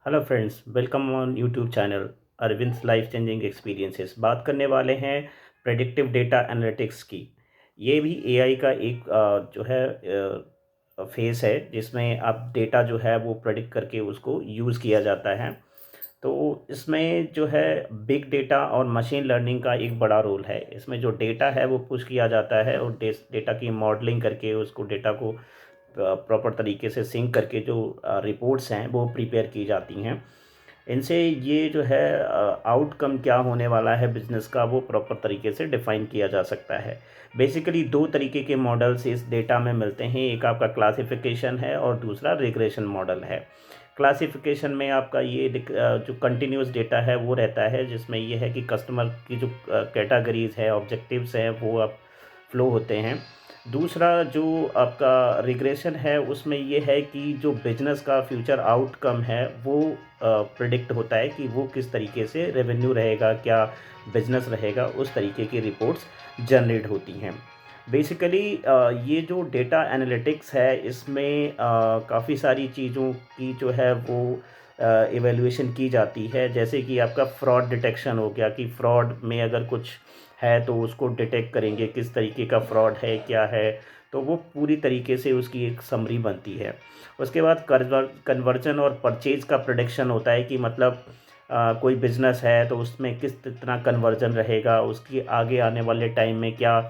Hello friends, welcome on YouTube channel Arvind's life changing experiences. बात करने वाले हैं प्रेडिक्टिव डेटा एनालिटिक्स की। ये भी एआई का एक जो है फेस है, जिसमें आप डेटा जो है वो प्रेडिक्ट करके उसको यूज़ किया जाता है। तो इसमें जो है बिग डेटा और मशीन लर्निंग का एक बड़ा रोल है। इसमें जो डेटा है वो पुश किया जाता है और डेटा की मॉडलिंग करके उसको डेटा को प्रॉपर तरीके से सिंक करके जो रिपोर्ट्स हैं वो प्रिपेयर की जाती हैं। इनसे ये जो है आउटकम क्या होने वाला है बिजनेस का, वो प्रॉपर तरीके से डिफाइन किया जा सकता है। बेसिकली दो तरीके के मॉडल्स इस डेटा में मिलते हैं। एक आपका क्लासिफिकेशन है और दूसरा रिग्रेशन मॉडल है। क्लासिफिकेशन में आपका ये जो कंटिन्यूस डेटा है वो रहता है, जिसमें ये है कि कस्टमर की जो कैटेगरीज है, ऑब्जेक्टिव्स हैं, वो आप फ्लो होते हैं। दूसरा जो आपका रिग्रेशन है उसमें ये है कि जो बिजनेस का फ्यूचर आउटकम है वो प्रिडिक्ट होता है कि वो किस तरीके से रेवेन्यू रहेगा, क्या बिजनेस रहेगा, उस तरीके की रिपोर्ट्स जनरेट होती हैं। बेसिकली ये जो डेटा एनालिटिक्स है इसमें काफ़ी सारी चीज़ों की जो है वो इवैल्यूएशन की जाती है। जैसे कि आपका फ्रॉड डिटेक्शन हो गया, कि फ्रॉड में अगर कुछ है तो उसको डिटेक्ट करेंगे, किस तरीके का फ्रॉड है, क्या है, तो वो पूरी तरीके से उसकी एक समरी बनती है। उसके बाद कन्वर्जन और परचेज का प्रोडिक्शन होता है, कि मतलब कोई बिजनेस है तो उसमें कितना कन्वर्जन रहेगा, उसकी आगे आने वाले टाइम में क्या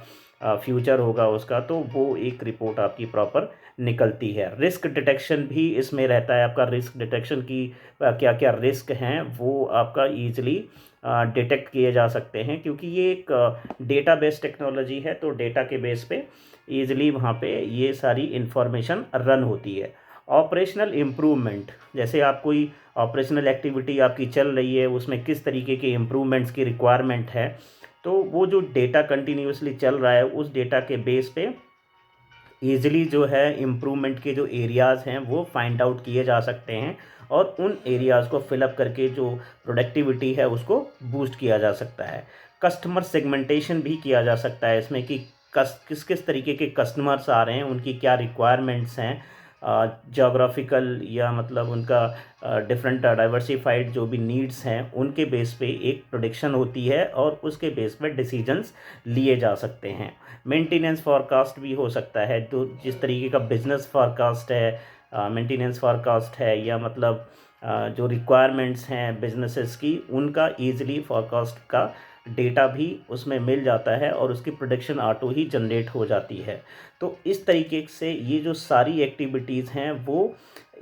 फ्यूचर होगा उसका, तो वो एक रिपोर्ट आपकी प्रॉपर निकलती है। रिस्क डिटेक्शन भी इसमें रहता है। आपका रिस्क डिटेक्शन की क्या क्या रिस्क हैं वो आपका ईजिली डिटेक्ट किए जा सकते हैं, क्योंकि ये एक डेटा बेस्ड टेक्नोलॉजी है। तो डेटा के बेस पे ईजिली वहाँ पे ये सारी इंफॉर्मेशन रन होती है। ऑपरेशनल इम्प्रूवमेंट, जैसे आप कोई ऑपरेशनल एक्टिविटी आपकी चल रही है, उसमें किस तरीके के इम्प्रूवमेंट्स की रिक्वायरमेंट है, तो वो जो डेटा कंटिन्यूसली चल रहा है उस डेटा के बेस पे ईज़िली जो है इम्प्रूवमेंट के जो एरियाज़ हैं वो फाइंड आउट किए जा सकते हैं, और उन एरियाज़ को फिलअप करके जो प्रोडक्टिविटी है उसको बूस्ट किया जा सकता है। कस्टमर सेगमेंटेशन भी किया जा सकता है इसमें, कि किस किस तरीके के कस्टमर्स आ रहे हैं, उनकी क्या रिक्वायरमेंट्स हैं, जोग्राफिकल या मतलब उनका डिफरेंट डाइवर्सिफाइड जो भी नीड्स हैं उनके बेस पे एक प्रोडिक्शन होती है, और उसके बेस पे डिसीजंस लिए जा सकते हैं। मेंटेनेंस फॉरकास्ट भी हो सकता है, तो जिस तरीके का बिजनेस फॉरकास्ट है, मेंटेनेंस फॉरकास्ट है, या मतलब जो रिक्वायरमेंट्स हैं बिजनेसेस की, उनका ईजिली फॉरकास्ट का डेटा भी उसमें मिल जाता है और उसकी प्रोडक्शन ऑटो ही जनरेट हो जाती है। तो इस तरीके से ये जो सारी एक्टिविटीज़ हैं वो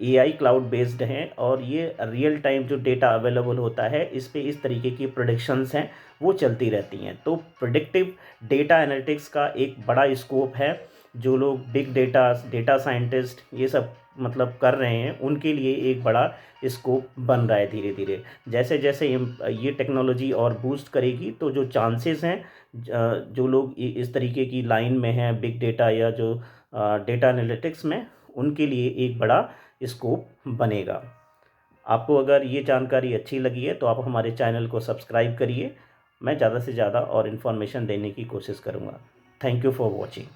एआई क्लाउड बेस्ड हैं, और ये रियल टाइम जो डेटा अवेलेबल होता है इस पे इस तरीके की प्रोडिक्शंस हैं वो चलती रहती हैं। तो प्रिडिक्टिव डेटा एनालिटिक्स का एक बड़ा स्कोप है। जो लोग बिग डेटा, डेटा साइंटिस्ट ये सब मतलब कर रहे हैं, उनके लिए एक बड़ा स्कोप बन रहा है धीरे धीरे। जैसे जैसे ये टेक्नोलॉजी और बूस्ट करेगी तो जो चांसेस हैं, जो लोग इस तरीके की लाइन में हैं बिग डेटा या जो डेटा एनालिटिक्स में, उनके लिए एक बड़ा स्कोप बनेगा। आपको अगर ये जानकारी अच्छी लगी है तो आप हमारे चैनल को सब्सक्राइब करिए। मैं ज़्यादा से ज़्यादा और इन्फॉर्मेशन देने की कोशिश करूँगा। Thank you for watching.